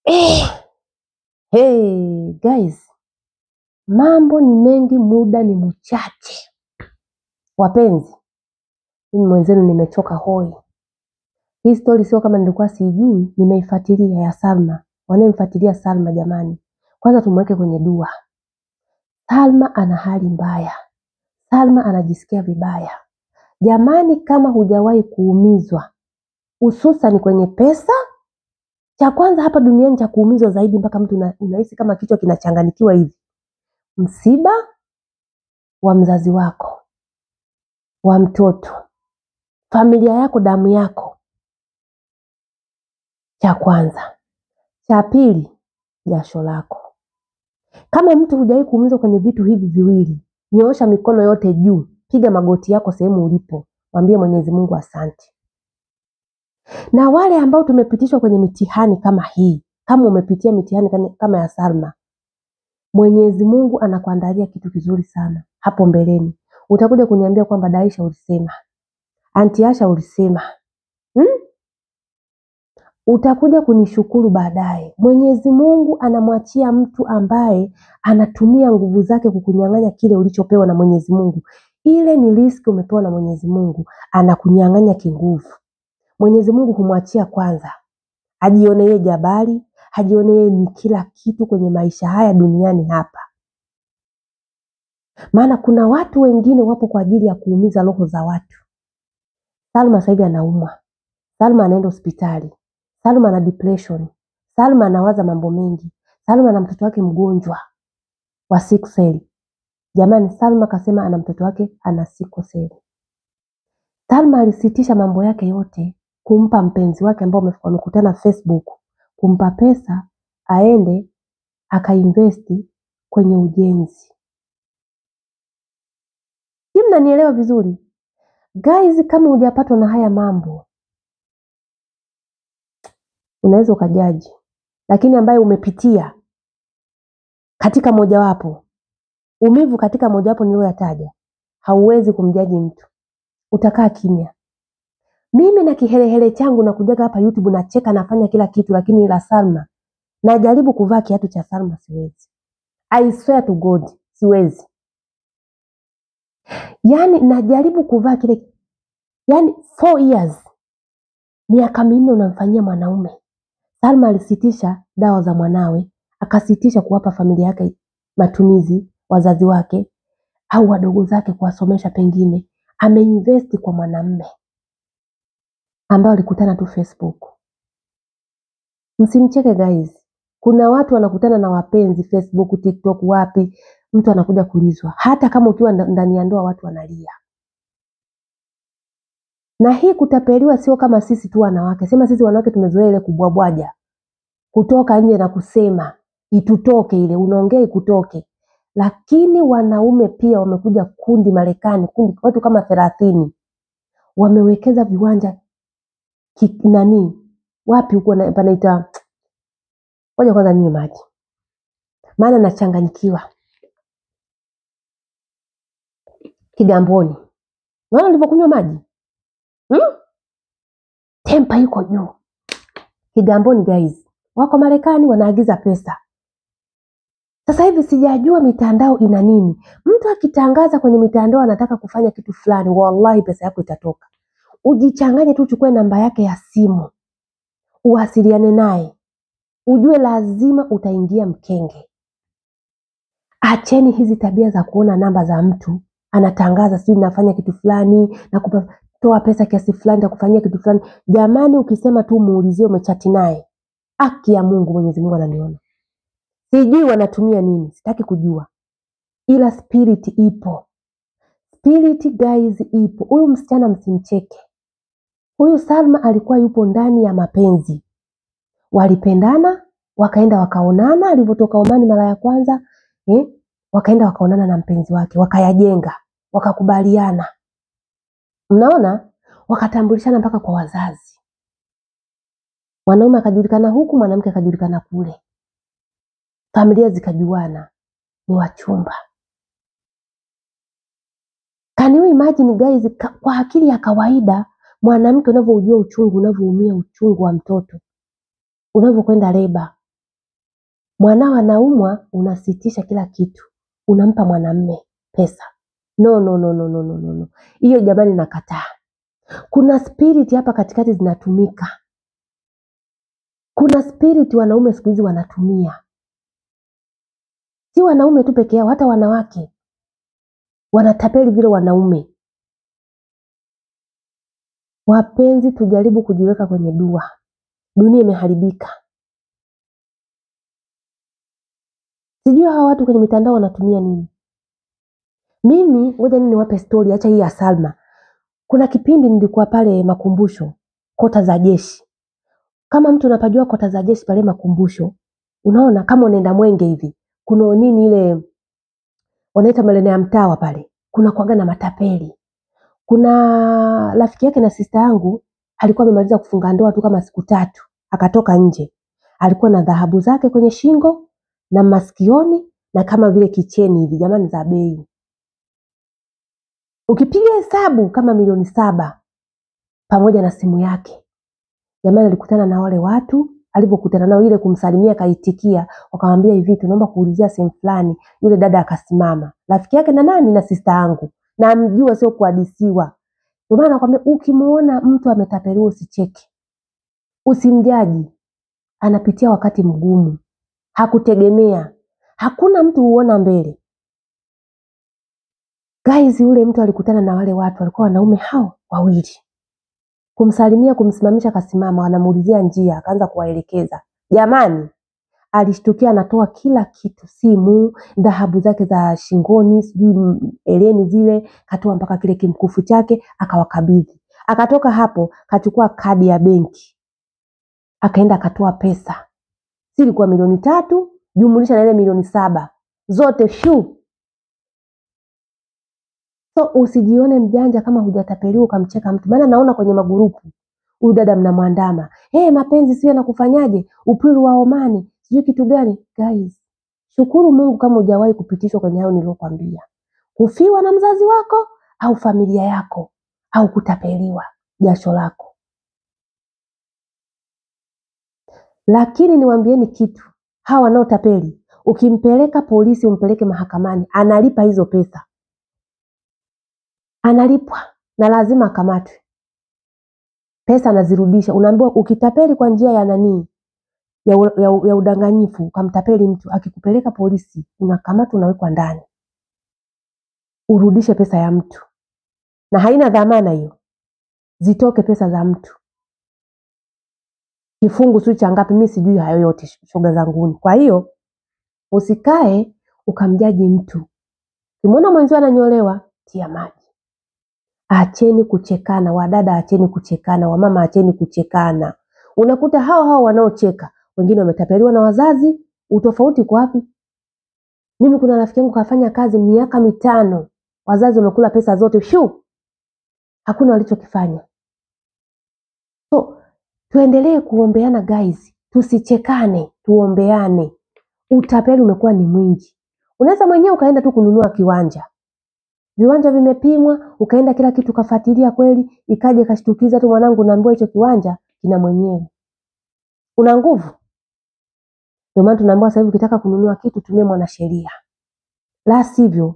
Eh, hey guys, mambo ni mengi, muda ni mchache. Wapenzi, mimi mwenzenu nimechoka hoi. Hii story sio kama nilikuwa sijui, nimeifuatilia ya Salma. Wanayemfuatilia Salma jamani, kwanza tumweke kwenye dua. Salma ana hali mbaya. Salma anajisikia vibaya. Jamani, kama hujawahi kuumizwa, hususan kwenye pesa, cha kwanza hapa duniani cha kuumizwa zaidi mpaka mtu unahisi kama kichwa kinachanganikiwa hivi. Msiba wa mzazi wako, wa mtoto, familia yako, damu yako, cha kwanza. Cha pili, jasho lako. Kama mtu hujawahi kuumizwa kwenye vitu hivi viwili, nyoosha mikono yote juu, piga magoti yako sehemu ulipo, mwambie Mwenyezi Mungu asante. Na wale ambao tumepitishwa kwenye mitihani kama hii, kama umepitia mitihani kama ya Salma, Mwenyezi Mungu anakuandalia kitu kizuri sana hapo mbeleni. Utakuja kuniambia kwamba Daisha ulisema, Aunti Asha ulisema, utakuja kunishukuru baadaye. Mwenyezi Mungu anamwachia mtu ambaye anatumia nguvu zake kukunyang'anya kile ulichopewa na Mwenyezi Mungu. Ile ni riski umepewa na Mwenyezi Mungu, anakunyang'anya kinguvu. Mwenyezi Mungu humwachia kwanza, ajione yeye jabari, ajione yeye ni kila kitu kwenye maisha haya duniani hapa. Maana kuna watu wengine wapo kwa ajili ya kuumiza roho za watu. Salma sasa hivi anaumwa. Salma anaenda hospitali. Salma ana depression. Salma anawaza mambo mengi. Salma ana mtoto wake mgonjwa wa sickle cell. Jamani, Salma kasema ana mtoto wake ana sickle cell. Salma alisitisha mambo yake yote kumpa mpenzi wake ambao wamekutana Facebook, kumpa pesa aende akainvesti kwenye ujenzi. Hivi mnanielewa vizuri? Guys, kama hujapatwa na haya mambo, unaweza ukajaji. Lakini ambaye umepitia katika mojawapo, umivu katika mojawapo niliyoyataja, hauwezi kumjaji mtu. Utakaa kimya. Mimi na kihelehele changu na kujaga hapa YouTube nacheka nafanya kila kitu, lakini ila Salma, najaribu kuvaa kiatu cha Salma siwezi. I swear to God, siwezi. Yani najaribu kuvaa kile, yani 4 years, miaka 4 unamfanyia mwanaume. Salma alisitisha dawa za mwanawe, akasitisha kuwapa familia yake matumizi, wazazi wake au wadogo zake kuwasomesha, pengine ameinvest kwa mwanamume ambao alikutana tu Facebook. Msimcheke guys. Kuna watu wanakutana na wapenzi Facebook, TikTok, wapi, mtu anakuja kulizwa. Hata kama ukiwa ndani ya ndoa watu wanalia. Na hii kutapeliwa sio kama sisi tu wanawake. Sema sisi wanawake tumezoea ile kubwabwaja, kutoka nje na kusema itutoke, ile unaongea ikutoke. Lakini wanaume pia wamekuja kundi Marekani, kundi watu kama 30. Wamewekeza viwanja wapi huko panaita, ngoja kwanza ninywe maji, maana nachanganyikiwa. Kigamboni. Unaona nilipokunywa maji? Tempa yuko juu. Kigamboni guys. Wako Marekani wanaagiza pesa. Sasa hivi sijajua mitandao ina nini. Mtu akitangaza kwenye mitandao anataka kufanya kitu fulani, wallahi pesa yako itatoka. Ujichanganye tu, uchukue namba yake ya simu, uwasiliane naye, ujue lazima utaingia mkenge. Acheni hizi tabia za kuona namba za mtu anatangaza sijui nafanya kitu fulani na kutoa pesa kiasi fulani na kufanyia kitu fulani. Jamani, ukisema tu muulizie umechati naye, haki ya Mungu, Mwenyezi Mungu ananiona. Sijui wanatumia nini, sitaki kujua. Ila spirit ipo. Spirit guys ipo. Huyu msichana msimcheke. Huyu Salma alikuwa yupo ndani ya mapenzi. Walipendana, wakaenda wakaonana alipotoka Omani mara ya kwanza, wakaenda wakaonana na mpenzi wake, wakayajenga, wakakubaliana. Mnaona? Wakatambulishana mpaka kwa wazazi. Mwanaume akajulikana huku, mwanamke akajulikana kule. Familia zikajuana, ni wachumba. Can you imagine guys, kwa akili ya kawaida, mwanamke unavyoujua uchungu, unavyoumia uchungu wa mtoto, unavyokwenda leba, Mwanao anaumwa, unasitisha kila kitu, unampa mwanamume pesa. No, no, no, no, no, no, no. Hiyo jamani nakataa. Kuna spirit hapa katikati zinatumika. Kuna spirit wanaume siku hizi wanatumia. Si wanaume tu peke yao, hata wanawake wanatapeli vile wanaume. Wapenzi, tujaribu kujiweka kwenye dua. Dunia imeharibika. Sijui hawa watu kwenye mitandao wanatumia nini. Mimi ngoja niwape story, acha hii ya Salma. Kuna kipindi nilikuwa pale Makumbusho, kota za jeshi. Kama mtu unapajua kota za jeshi pale Makumbusho, unaona kama unaenda Mwenge hivi, kuna nini ile wanaita malene ya Mtawa pale. Kuna kuaga na matapeli. Kuna rafiki yake na sister yangu alikuwa amemaliza kufunga ndoa tu kama siku 3, akatoka nje. Alikuwa na dhahabu zake kwenye shingo na masikioni na kama vile kicheni hivi, jamani za bei. Ukipiga hesabu kama milioni 7 pamoja na simu yake. Jamani alikutana na wale watu, alipokutana nao ile kumsalimia kaitikia, wakamwambia hivi tunaomba kuulizia sehemu fulani. Yule dada akasimama. Rafiki yake na nani? Na sister yangu. Na amjua sio kuhadisiwa. Ndio maana nakwambia ukimuona mtu ametapeliwa usicheke. Usimjaji. Anapitia wakati mgumu. Hakutegemea. Hakuna mtu huona mbele. Guys, yule mtu alikutana na wale watu, walikuwa wanaume hao wawili. Kumsalimia, kumsimamisha, akasimama, wanamuulizia njia, akaanza kuwaelekeza. Jamani, alishtukia anatoa kila kitu, simu, dhahabu zake za shingoni, sijui eleni zile, katoa mpaka kile kimkufu chake, akawakabidhi. Akatoka hapo, kachukua kadi ya benki. Akaenda akatoa pesa. Silikuwa milioni 3, jumulisha na ile milioni 7. Zote shu. So usijione mjanja kama hujatapeliwa ukamcheka mtu. Maana naona kwenye magurupu huyu dada mnamwandama. Mapenzi sio yanakufanyaje? Upiru wa Omani, sijui kitu gani? Guys, shukuru Mungu kama hujawahi kupitishwa kwenye hayo nilokuambia. Kufiwa na mzazi wako au familia yako au kutapeliwa jasho lako. Lakini niwaambieni kitu, hawa wanaotapeli, ukimpeleka polisi, umpeleke mahakamani, analipa hizo pesa. Analipwa na lazima akamatwe. Pesa anazirudisha. Unaambiwa ukitapeli kwa njia ya nani? Ya udanganyifu, ukamtapeli mtu, akikupeleka polisi, unakamatwa, unawekwa ndani. Urudishe pesa ya mtu. Na haina dhamana hiyo. Zitoke pesa za mtu. Kifungu sio cha ngapi, mimi sijui hayo yote shoga zanguni. Kwa hiyo usikae ukamjaji mtu. Ukimuona mwenzio ananyolewa, tia maji. Acheni kuchekana, wadada acheni kuchekana, wamama acheni kuchekana. Unakuta hao wanaocheka, wengine wametapeliwa na wazazi, utofauti kwa wapi? Mimi kuna rafiki yangu kafanya kazi miaka 5, wazazi wamekula pesa zote, shu. Hakuna walichokifanya. So, tuendelee kuombeana guys, tusichekane, tuombeane. Utapeli umekuwa ni mwingi. Unaweza mwenyewe ukaenda tu kununua kiwanja. Viwanja vimepimwa, ukaenda kila kitu kafuatilia kweli, ikaje kashtukiza tu mwanangu naambiwa hicho kiwanja kina mwenyewe. Una nguvu. Ndio maana tunaambiwa sasa hivi ukitaka kununua kitu tumia mwanasheria. La sivyo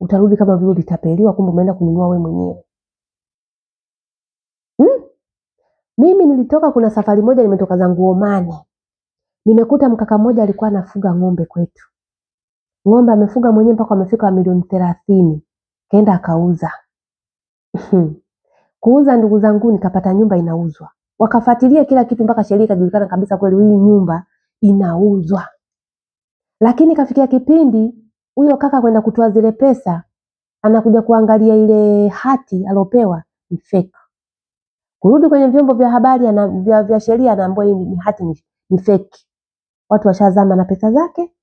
utarudi kama vile ulitapeliwa, kumbe umeenda kununua wewe mwenyewe. Mimi nilitoka, kuna safari moja nimetoka zangu Omani. Nimekuta mkaka mmoja alikuwa anafuga ng'ombe kwetu. Ng'ombe amefuga mwenyewe mpaka amefika milioni 30. Kaenda akauza. Kuuza, ndugu zangu, nikapata nyumba inauzwa. Wakafuatilia kila kitu mpaka sheria ikajulikana kabisa kweli hii nyumba inauzwa. Lakini kafikia kipindi huyo kaka kwenda kutoa zile pesa, anakuja kuangalia ile hati alopewa ni fake. Kurudi kwenye vyombo vya habari vya sheria anaambiwa hii ni hati ni fake. Watu washazama na pesa zake,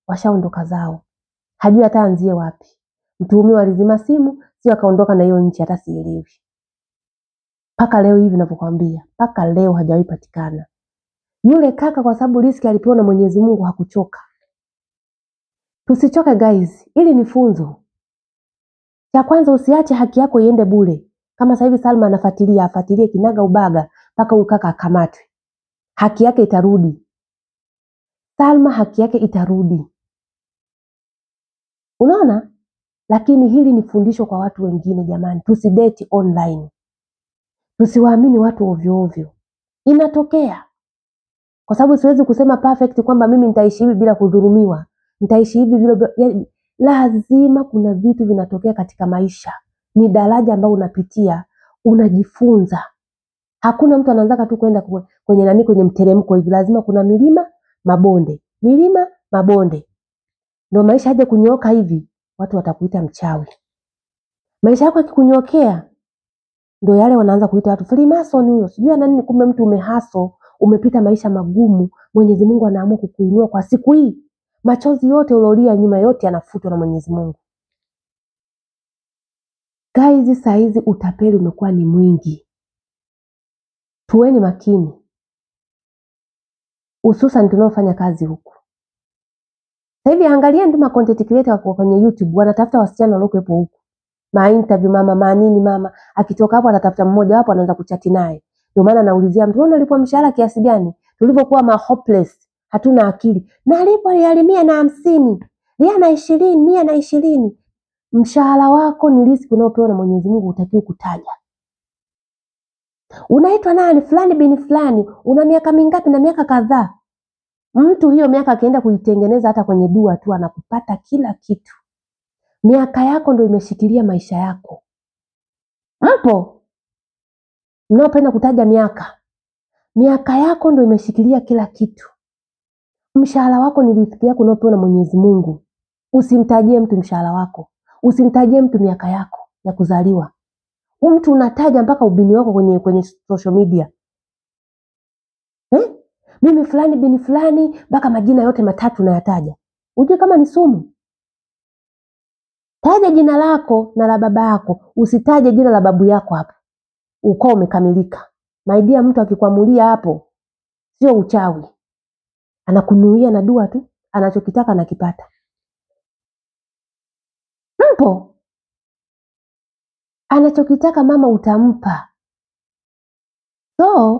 washaondoka zao. Hajui hata anzie wapi. Mtuhumiwa alizima simu, sio akaondoka na hiyo nchi, hata sielewi. Paka leo hivi ninavyokuambia, paka leo hajawahi patikana. Yule kaka kwa sababu riski alipewa na Mwenyezi Mungu hakuchoka. Tusichoke guys, ili ni funzo. Cha kwanza, usiache haki yako iende bure. Kama sasa hivi Salma afuatilie kinaga ubaga mpaka huyu kaka akamatwe. Haki yake itarudi. Salma haki yake itarudi. Unaona? Lakini hili ni fundisho kwa watu wengine jamani, tusidate online. Tusiwaamini watu ovyo ovyo. Inatokea. Kwa sababu siwezi kusema perfect kwamba mimi nitaishi hivi bila kudhulumiwa. Nitaishi hivi bila lazima kuna vitu vinatokea katika maisha. Ni daraja ambalo unapitia, unajifunza. Hakuna mtu anaanza tu kwenda kwenye mteremko hivi, lazima kuna milima, mabonde. Milima, mabonde. Ndio maisha haje kunyooka hivi, watu watakuita mchawi. Maisha yako yakikunyokea, ndio yale wanaanza kuita watu Freemason huyo. Sijui ana nini, kumbe mtu umehaso, umepita maisha magumu, Mwenyezi Mungu anaamua kukuinua kwa siku hii. Machozi yote ulolia nyuma yote yanafutwa na Mwenyezi Mungu. Guys, saa hizi utapeli umekuwa ni mwingi. Tuweni makini. Hususan tunaofanya kazi huku. Sasa hivi angalia ndio content creator kwenye YouTube wanatafuta wasichana waliokuepo huku. Interview mama, nini mama, akitoka hapo anatafuta mmoja wapo anaanza kuchati naye. Ndio maana naulizia mtu unalipwa mshahara kiasi gani? Tulivyokuwa hopeless, hatuna akili. Nalipwa ya 150, 120, 120. Mshahara wako ni riziki unaopewa na Mwenyezi Mungu, utakiwa kutaja. Unaitwa nani? Fulani bin fulani. Una miaka mingapi? Na miaka kadhaa. Mtu hiyo miaka akaenda kuitengeneza hata kwenye dua tu anakupata kila kitu. Miaka yako ndio imeshikilia maisha yako. Mpo? Mnaopenda kutaja miaka. Miaka yako ndio imeshikilia kila kitu. Mshahara wako ni riziki yako unaopewa na Mwenyezi Mungu. Usimtajie mtu mshahara wako. Usimtajie mtu miaka yako ya kuzaliwa. Mtu unataja mpaka ubini wako kwenye social media. Mimi fulani bin fulani, mpaka majina yote matatu nayataja. Unajua kama ni sumu? Taja jina lako na la baba yako, usitaje jina la babu yako hapo. Ukoo umekamilika. Maidia mtu akikuamulia hapo sio uchawi. Anakunuia na dua tu, anachokitaka anakipata. Mpo? Anachokitaka mama utampa. So,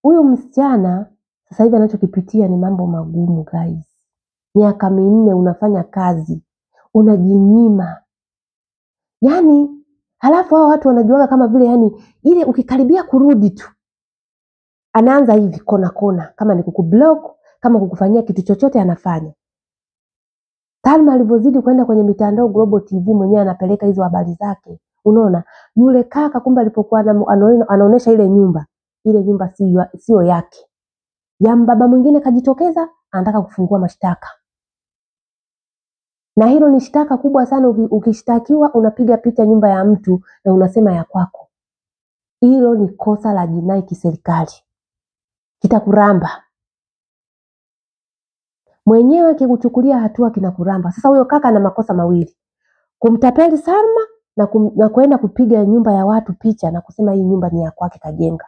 huyu msichana sasa hivi anachokipitia ni mambo magumu guys. Miaka 4 unafanya kazi, unajinyima. Yaani, halafu hao watu wanajuaga kama vile yani ile ukikaribia kurudi tu. Anaanza hivi kona kama ni kukublock, kama kukufanyia kitu chochote anafanya. Salma alivyozidi kwenda kwenye mitandao Global TV mwenyewe anapeleka hizo habari zake. Unaona, yule kaka kumbe alipokuwa anaonesha ile nyumba sio yake. Ya baba mwingine kajitokeza anataka kufungua mashtaka. Na hilo ni shtaka kubwa sana. Ukishtakiwa unapiga picha nyumba ya mtu na unasema ya kwako. Hilo ni kosa la jinai kiserikali. Kitakuramba. Mwenyewe akikuchukulia hatua kinakuramba. Sasa huyo kaka ana makosa mawili. Kumtapeli Salma na kwenda kupiga nyumba ya watu picha na kusema hii nyumba ni ya kwake kajenga.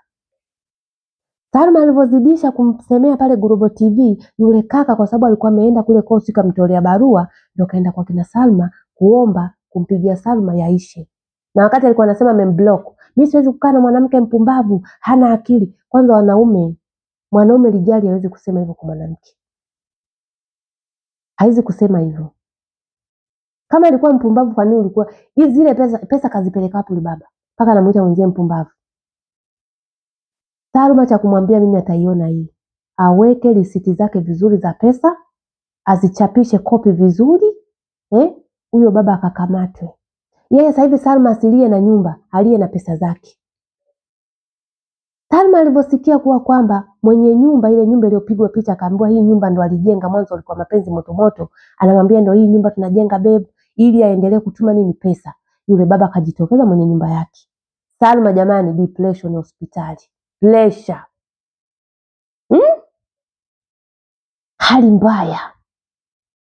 Salma alivyozidisha kumsemea pale Global TV, yule kaka kwa sababu alikuwa ameenda kule kosi kamtolea barua, ndio kaenda kwa kina Salma kuomba kumpigia Salma yaishe. Na wakati alikuwa anasema amemblock, mimi siwezi kukaa na mwanamke mpumbavu, hana akili. Kwanza mwanaume lijali hawezi kusema hivyo kwa mwanamke. Haizi kusema hivyo. Kama alikuwa mpumbavu kwa nini ulikuwa zile pesa kazipeleka hapo baba? Paka anamuita mwenzie mpumbavu. Salma cha kumwambia mimi ataiona hii. Aweke risiti zake vizuri za pesa, azichapishe kopi vizuri, huyo baba akakamatwe. Yeye sasa hivi Salma asilie na nyumba, alie na pesa zake. Salma alivyosikia kuwa kwamba mwenye nyumba ile nyumba iliyopigwa picha akaambiwa hii nyumba ndo alijenga mwanzo alikuwa mapenzi moto, anamwambia ndo hii nyumba tunajenga babe ili aendelee kutuma nini pesa. Yule baba akajitokeza mwenye nyumba yake. Salma jamani, depression hospitali. Pressure. Hali mbaya.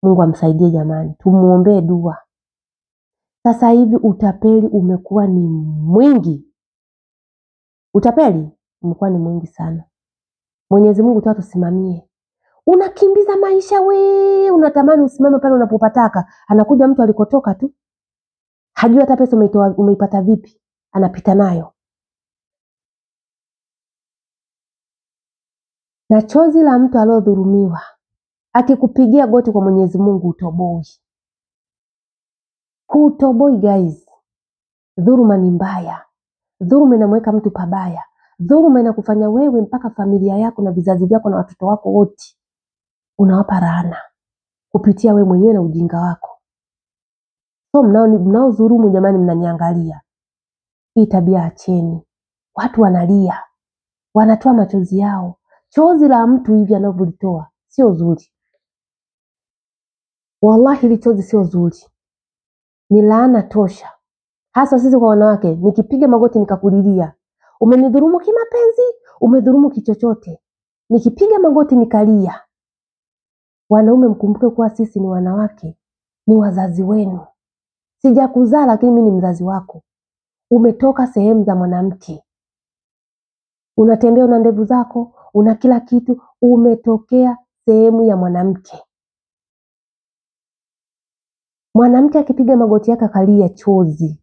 Mungu amsaidie jamani. Tumuombee dua. Sasa hivi utapeli umekuwa ni mwingi. Utapeli umekuwa ni mwingi sana. Mwenyezi Mungu tu atusimamie. Unakimbiza maisha unatamani usimame pale unapopataka. Anakuja mtu alikotoka tu. Hajui hata pesa umeipata vipi. Anapita nayo. Na chozi la mtu aliyodhulumiwa Akikupigia goti kwa Mwenyezi Mungu utoboi. Hutoboi guys. Dhuluma ni mbaya. Dhuluma inamweka mtu pabaya. Dhuluma inakufanya wewe mpaka familia yako na vizazi vyako na watoto wako wote unawapa laana kupitia wewe mwenyewe na ujinga wako. So mnao dhulumu jamani, mnaniangalia. Hii tabia acheni. Watu wanalia, wanatoa machozi yao. Chozi la mtu hivi anavyolitoa sio zuri. Wallahi hili chozi sio zuri. Ni laana tosha. Hasa sisi kwa wanawake, nikipiga magoti nikakulilia, umenidhulumu kimapenzi, umedhulumu kichochote. Nikipiga magoti nikalia. Wanaume mkumbuke kuwa sisi ni wanawake, ni wazazi wenu. Sijakuzaa lakini mimi ni mzazi wako. Umetoka sehemu za mwanamke. Unatembea una ndevu zako, una kila kitu, umetokea sehemu ya mwanamke. Mwanamke akipiga magoti yake akalia chozi,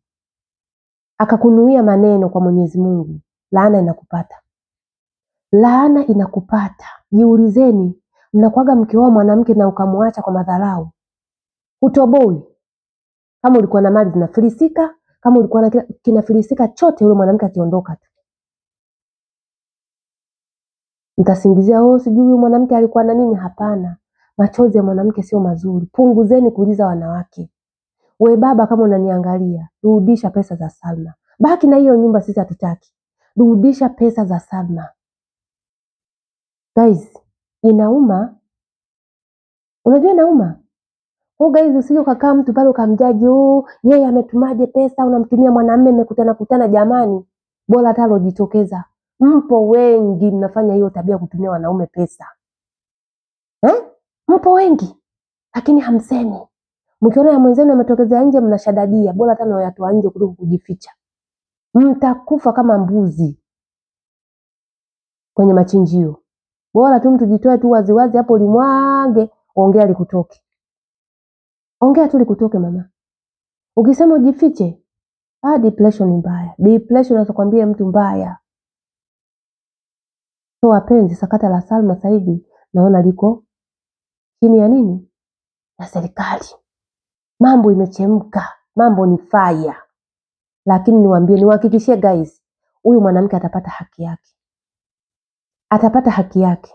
akakunuia maneno kwa Mwenyezi Mungu, laana inakupata. Laana inakupata. Jiulizeni, mnakuaga mkioa mwanamke na ukamwacha kwa madharau, utoboi. Kama ulikuwa na mali zinafilisika, kama ulikuwa na kinafilisika chote, yule mwanamke akiondoka tu mtasingizia sijui huyu mwanamke alikuwa na nini. Hapana. Machozi ya mwanamke sio mazuri. Punguzeni kuuliza wanawake. We baba kama unaniangalia, rudisha pesa za Salma. Baki na hiyo nyumba, sisi hatutaki. Rudisha pesa za Salma. Guys, inauma. Unajua inauma? Guys, usije ukakaa mtu pale ukamjaji, yeye ametumaje pesa, unamtumia mwanamume mmekutana jamani. Bora hata alojitokeza. Mpo wengi mnafanya hiyo tabia kutumia wanaume pesa. Mpo wengi lakini hamsemi. Mkiona ya mwenzenu ametokezea nje mnashadadia, bora hata na watu nje kuliko kujificha. Mtakufa kama mbuzi kwenye machinjio. Bora tu mtu jitoe tu waziwazi hapo limwange, ongea likutoke. Ongea tu likutoke mama. Ukisema ujifiche, depression ni mbaya. Depression nakwambia mtu mbaya. So wapenzi, sakata la Salma sasa hivi naona liko chini ya nini? Ya serikali. Mambo imechemka, mambo ni fire. Lakini niwahakikishie guys, huyu mwanamke atapata haki yake. Atapata haki yake.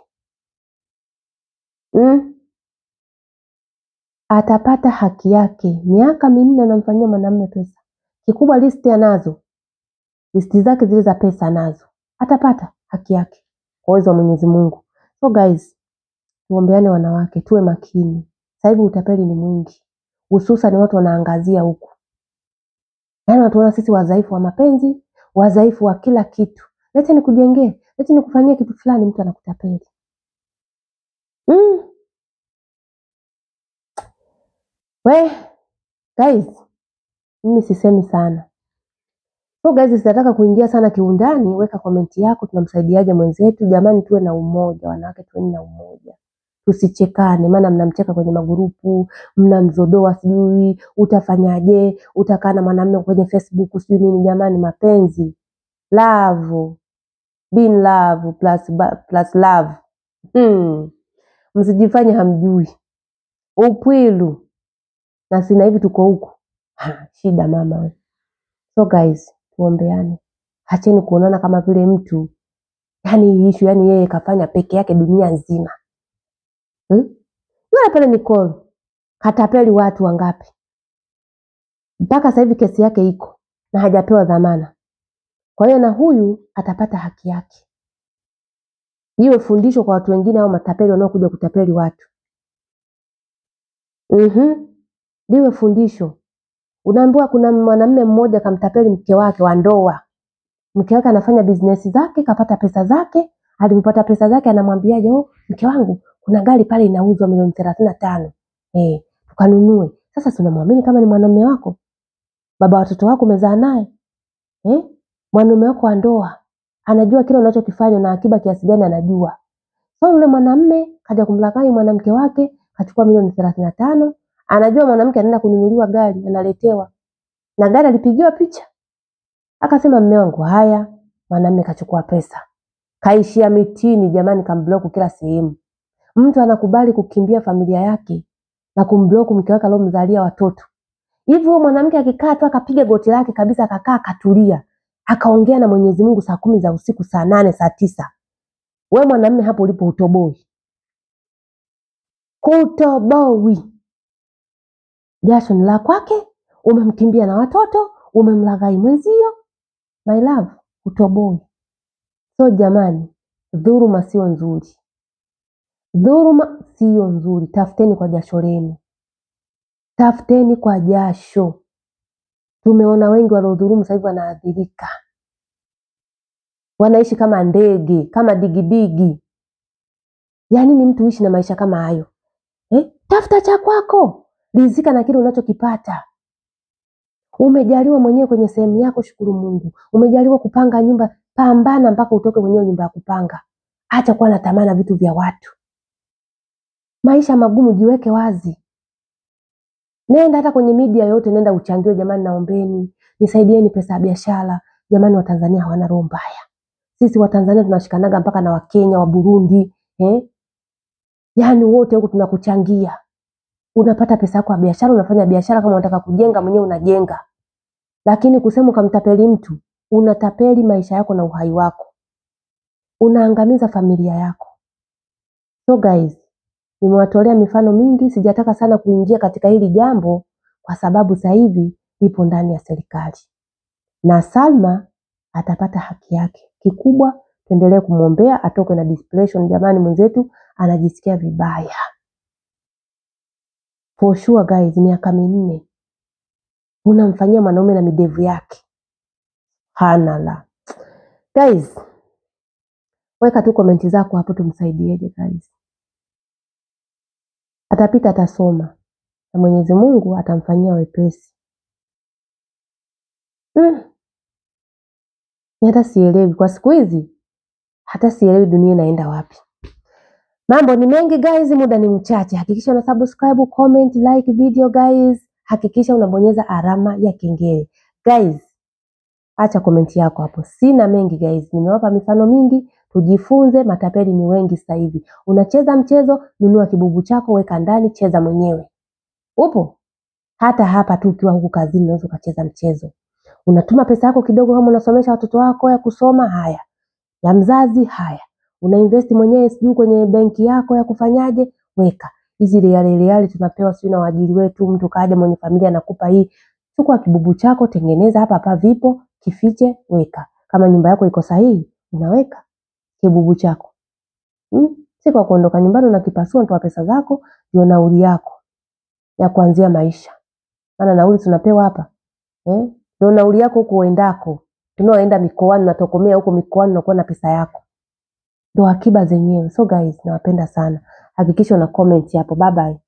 Atapata haki yake. Miaka 4 anamfanyia mwanamume pesa. Kikubwa listi anazo. Listi zake zile za pesa nazo. Atapata haki yake kwa uwezo wa Mwenyezi Mungu. So guys, tuombeane wanawake, tuwe makini. Sasa hivi utapeli ni mwingi. Hususan watu wanaangazia huku. Yaani watuona sisi wadhaifu wa mapenzi, wadhaifu wa kila kitu. Leta nikujengee, leta nikufanyie kitu fulani, mtu anakutapeli. We, guys, mimi sisemi sana. So guys, sitataka kuingia sana kiundani, weka komenti yako, tunamsaidiaje mwenzetu. Jamani, tuwe na umoja, wanawake tuwe na umoja. Tusichekane, maana mnamcheka kwenye magurupu, mnamzodoa sijui, utafanyaje, utakaa na mwanamume kwenye Facebook sijui nini. Jamani, mapenzi, love, being love plus love. Msijifanye hamjui. Upwilu. Na sina hivi tuko huku. Shida mama. So guys, tuombeane. Acheni kuonana kama vile mtu yani yeye kafanya peke yake dunia nzima. Yule pale Nicole katapeli watu wangapi? Mpaka sasa hivi kesi yake iko na hajapewa dhamana. Kwa hiyo na huyu atapata haki yake. Iwe fundisho kwa watu wengine au matapeli wanaokuja kutapeli watu. Liwe fundisho. Unaambiwa kuna mwanamume mmoja kamtapeli mke wake wa ndoa. Mke wake anafanya business zake, kapata pesa zake. Alipopata pesa zake anamwambiaje, mke wangu kuna gari pale inauzwa milioni 35. Tukanunue. Sasa tunamwamini kama ni mwanamume wako. Baba watoto wako umezaa naye. Mwanamume wako wa ndoa. Anajua kile unachokifanya na akiba kiasi gani anajua. So yule mwanamume kaja kumlaghai mwanamke wake, kachukua milioni 35. Anajua mwanamke anaenda kununuliwa gari, analetewa. Na gari alipigiwa picha. Akasema mume wangu haya, mwanamume kachukua pesa. Kaishia mitini jamani, kamblock kila sehemu. Mtu anakubali kukimbia familia yake na kumblock mke wake aliyomzalia watoto. Hivi huyo mwanamke akikaa tu akapiga goti lake kabisa akakaa akatulia, akaongea na Mwenyezi Mungu saa 10 za usiku, saa 8, saa 9. Wewe mwanamume hapo ulipo utoboi. Kutoboi. Jasho ni la kwake, umemkimbia na watoto, umemlaghai mwenzio. My love, utoboi. So jamani, dhuluma sio nzuri. Dhuluma sio nzuri. Tafuteni kwa jasho lenu. Tafuteni kwa jasho. Tumeona wengi waliodhulumu sasa hivi wanaadhirika. Wanaishi kama ndege, kama digidigi. Yaani ni mtu uishi na maisha kama hayo. Tafuta cha kwako. Rizika na kile unachokipata. Umejaliwa mwenyewe kwenye sehemu yako, shukuru Mungu. Umejaliwa kupanga nyumba, pambana mpaka utoke mwenyewe nyumba ya kupanga. Acha kuwa na tamaa na vitu vya watu. Maisha magumu, jiweke wazi. Nenda hata kwenye media yote, nenda uchangiwe, jamani naombeni, nisaidieni pesa ya biashara. Jamani Watanzania hawana roho mbaya. Sisi Watanzania tunashikanaga mpaka na Wakenya, wa Burundi, Yaani wote huko tunakuchangia. Unapata pesa yako ya biashara, unafanya biashara, kama unataka kujenga mwenyewe unajenga. Lakini kusema ukamtapeli mtu, unatapeli maisha yako na uhai wako. Unaangamiza familia yako. So guys, nimewatolea mifano mingi, sijataka sana kuingia katika hili jambo kwa sababu sasa hivi lipo ndani ya serikali. Na Salma atapata haki yake. Kikubwa tuendelee kumwombea atoke na depression, jamani mwenzetu anajisikia vibaya. For sure guys, miaka 4 unamfanyia mwanaume na midevu yake. Hanala. Guys, weka tu komenti zako hapo tumsaidieje guys. Atapita, atasoma na Mwenyezi Mungu atamfanyia wepesi. Hata sielewi kwa siku hizi, hata sielewi dunia inaenda wapi. Mambo ni mengi guys, muda ni mchache. Hakikisha una subscribe, comment, like video guys. Hakikisha unabonyeza alama ya kengele. Guys, acha komenti yako hapo. Sina mengi guys, nimewapa mifano mingi, tujifunze. Matapeli ni wengi sasa hivi. Unacheza mchezo, nunua kibubu chako, weka ndani, cheza mwenyewe. Upo? Hata hapa tu ukiwa huku kazini unaweza kucheza mchezo. Unatuma pesa yako kidogo, kama unasomesha watoto wako ya kusoma, haya. Ya mzazi, haya. Unainvest mwenyewe sijui kwenye benki yako ya kufanyaje, weka. Hizi reali tunapewa sio na waajiri wetu, mtu kaja mwenye familia anakupa hii. Chukua kibubu chako, tengeneza hapa vipo, kifiche, weka. Kama nyumba yako iko sahihi, unaweka kibubu chako. Si kwa kuondoka nyumbani unakipasua, nitoa pesa zako, ndio nauli yako ya kuanzia maisha. Maana nauli tunapewa hapa. Ndio nauli yako huko uendako. Tunaoenda mikoani na tokomea huko mikoani na kuwa na pesa yako. Ndio akiba zenyewe. So guys, nawapenda sana. Hakikisha una comment hapo. Bye bye.